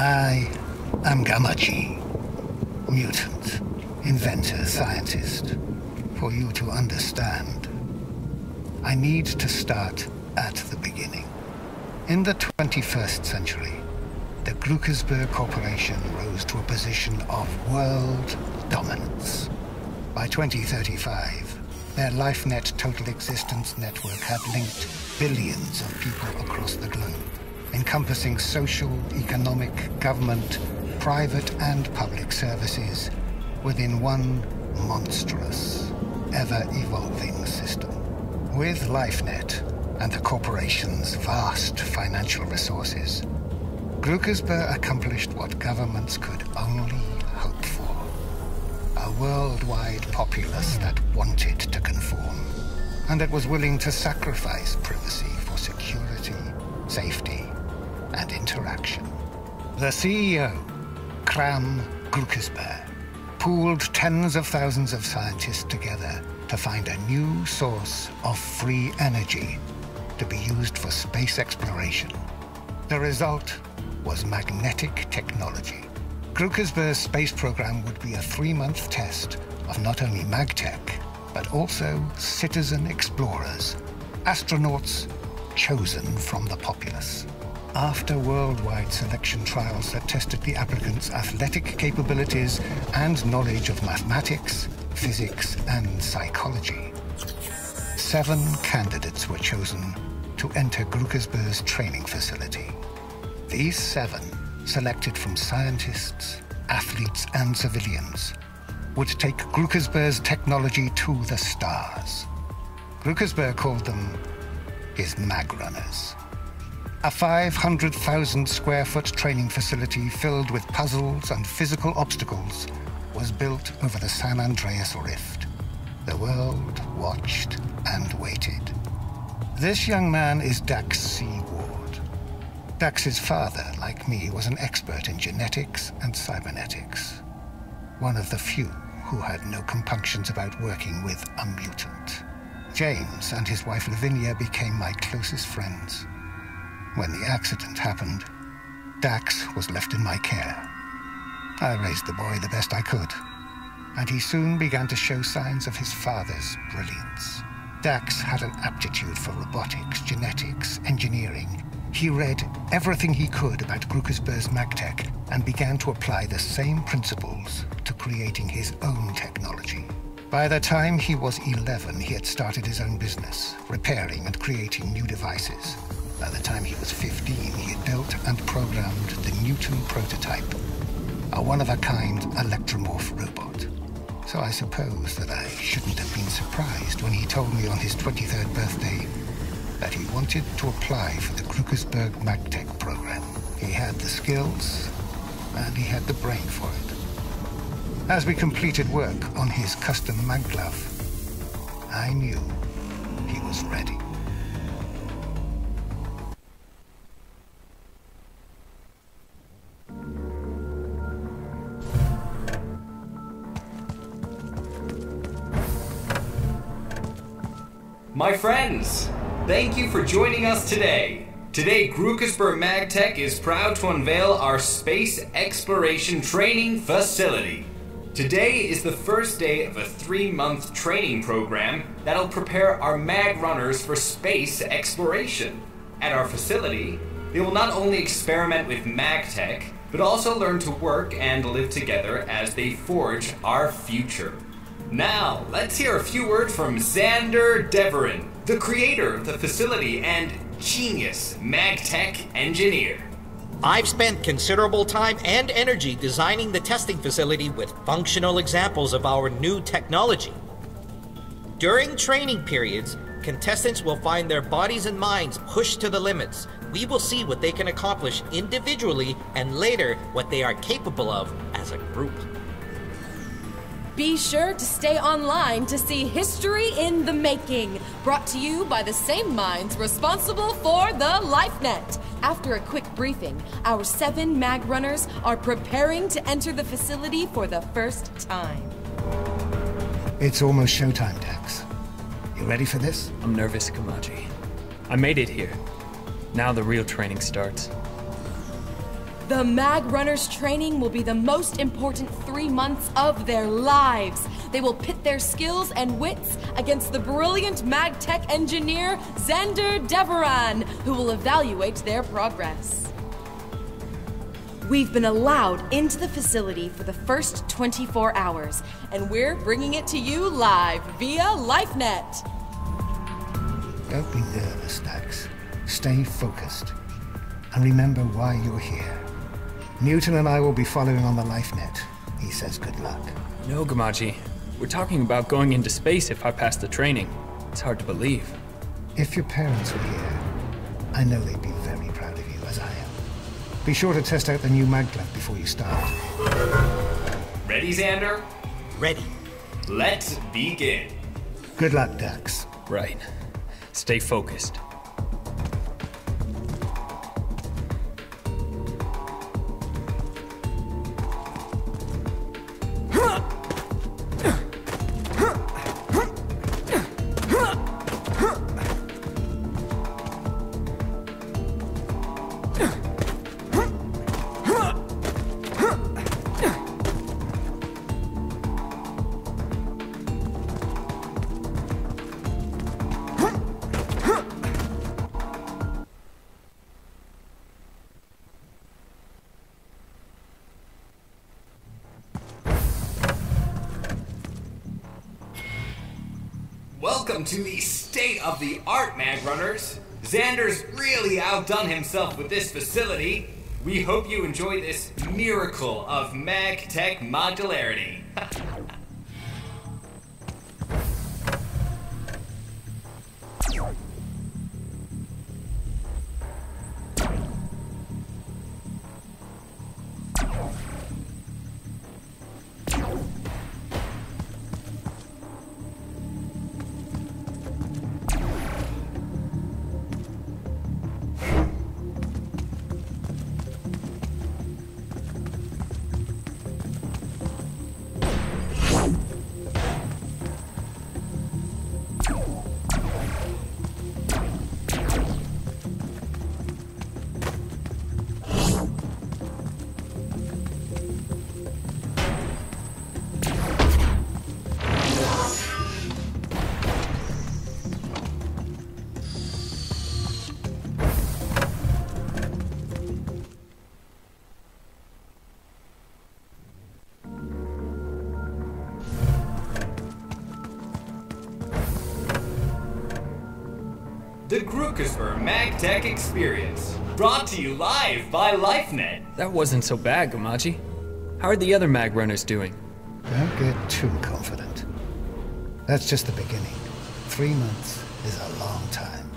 I am Gamachi, mutant, inventor, scientist. For you to understand, I need to start at the beginning. In the 21st century, the Gluckersberg Corporation rose to a position of world dominance. By 2035, their LifeNet Total Existence Network had linked billions of people across the globe, encompassing social, economic, government, private and public services within one monstrous, ever-evolving system. With LifeNet and the corporation's vast financial resources, Gluckersberg accomplished what governments could only hope for. A worldwide populace that wanted to conform, and that was willing to sacrifice privacy for security, safety, and interaction. The CEO, Kram Gluckersberg, pooled tens of thousands of scientists together to find a new source of free energy to be used for space exploration. The result was magnetic technology. Gluckersberg's space program would be a 3-month test of not only magtech, but also citizen explorers, astronauts chosen from the populace. After worldwide selection trials that tested the applicants' athletic capabilities and knowledge of mathematics, physics, and psychology, 7 candidates were chosen to enter Gluckersberg's training facility. These 7, selected from scientists, athletes, and civilians, would take Gluckersberg's technology to the stars. Gluckersberg called them his Magrunners. A 500,000 square foot training facility filled with puzzles and physical obstacles was built over the San Andreas Rift. The world watched and waited. This young man is Dax C. Ward. Dax's father, like me, was an expert in genetics and cybernetics. One of the few who had no compunctions about working with a mutant. James and his wife Lavinia became my closest friends. When the accident happened, Dax was left in my care. I raised the boy the best I could, and he soon began to show signs of his father's brilliance. Dax had an aptitude for robotics, genetics, engineering. He read everything he could about Gluckersberg's magtech and began to apply the same principles to creating his own technology. By the time he was 11, he had started his own business, repairing and creating new devices. By the time he was 15, he had built and programmed the Newton prototype, a one-of-a-kind electromorph robot. So I suppose that I shouldn't have been surprised when he told me on his 23rd birthday that he wanted to apply for the Gluckersberg MagTech program. He had the skills, and he had the brain for it. As we completed work on his custom mag glove, I knew he was ready. My friends, thank you for joining us today. Today, Gluckersberg MagTech is proud to unveil our space exploration training facility. Today is the first day of a 3-month training program that'll prepare our mag runners for space exploration. At our facility, they will not only experiment with MagTech, but also learn to work and live together as they forge our future. Now, let's hear a few words from Xander Deverin, the creator of the facility and genius MagTech engineer. I've spent considerable time and energy designing the testing facility with functional examples of our new technology. During training periods, contestants will find their bodies and minds pushed to the limits. We will see what they can accomplish individually and later what they are capable of as a group. Be sure to stay online to see History in the Making, brought to you by the same minds responsible for the LifeNet. After a quick briefing, our 7 mag runners are preparing to enter the facility for the first time. It's almost showtime, Dax. You ready for this? I'm nervous, Kamaji. I made it here. Now the real training starts. The Magrunners training will be the most important 3 months of their lives. They will pit their skills and wits against the brilliant MagTech engineer, Xander Deveran, who will evaluate their progress. We've been allowed into the facility for the first 24 hours, and we're bringing it to you live via LifeNet. Don't be nervous, Dax. Stay focused. And remember why you're here. Newton and I will be following on the LifeNet. He says good luck. No, Gamachi. We're talking about going into space if I pass the training. It's hard to believe. If your parents were here, I know they'd be very proud of you, as I am. Be sure to test out the new mag glove before you start. Ready, Xander? Ready. Let's begin. Good luck, Dax. Right. Stay focused. Welcome to the state-of-the-art Magrunners. Xander's really outdone himself with this facility. We hope you enjoy this miracle of MagTech modularity. The Grukersburg MagTech Experience, brought to you live by LifeNet. That wasn't so bad, Gamachi. How are the other Magrunners doing? Don't get too confident. That's just the beginning. 3 months is a long time.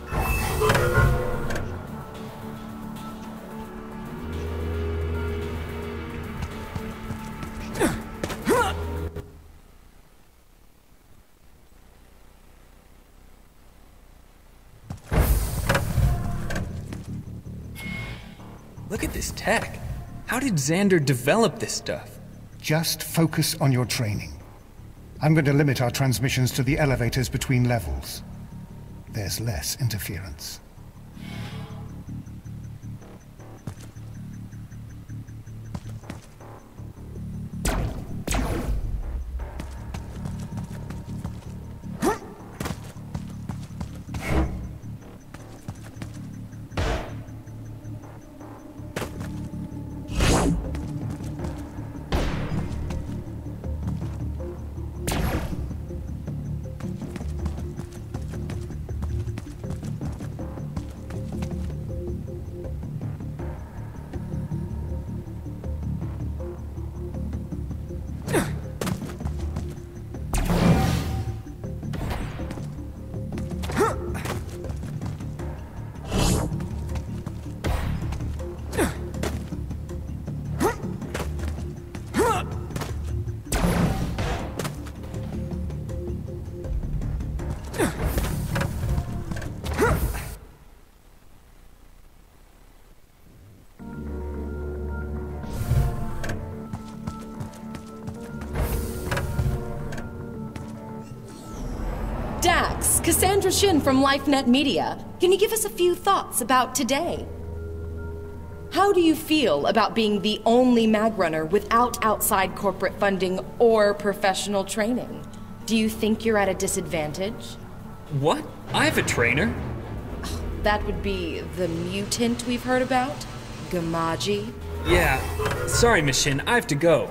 Look at this tech. How did Xander develop this stuff? Just focus on your training. I'm going to limit our transmissions to the elevators between levels. There's less interference. Dax, Cassandra Shin from LifeNet Media. Can you give us a few thoughts about today? How do you feel about being the only Magrunner without outside corporate funding or professional training? Do you think you're at a disadvantage? What? I have a trainer? That would be the mutant we've heard about? Gamaji? Yeah. Sorry, Miss Shin, I have to go.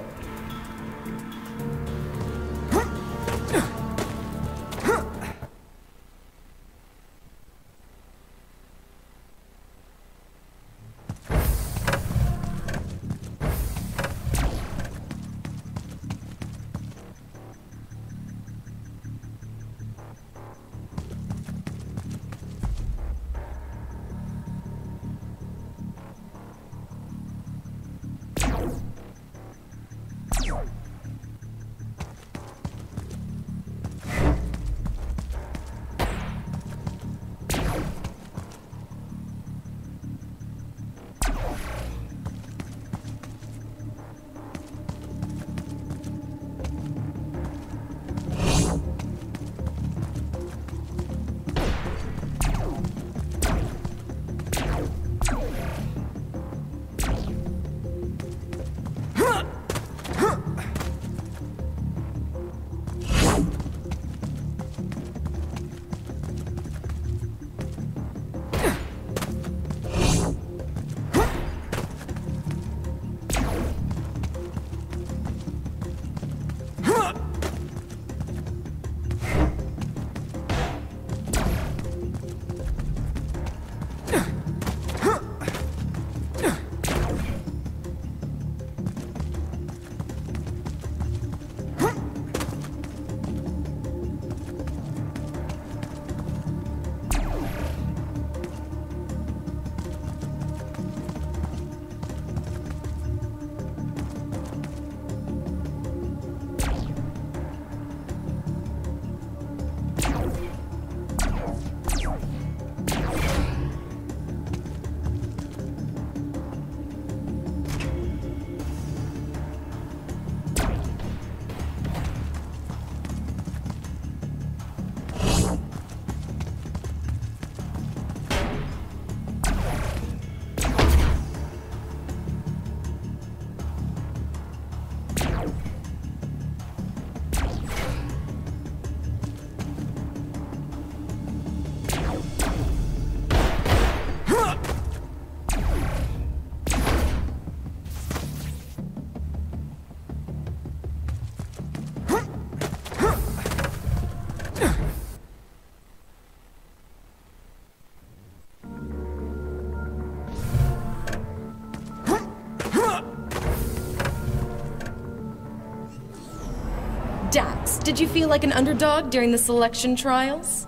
Dax, did you feel like an underdog during the selection trials?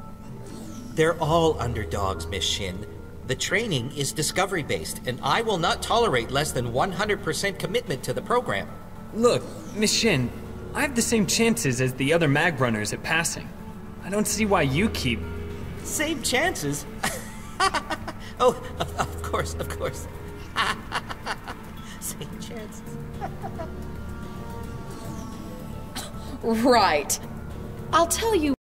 They're all underdogs, Miss Shin. The training is discovery-based, and I will not tolerate less than 100% commitment to the program. Look, Miss Shin, I have the same chances as the other Magrunners at passing. I don't see why you keep... Same chances? Oh, of course, of course. Same chances. Right. I'll tell you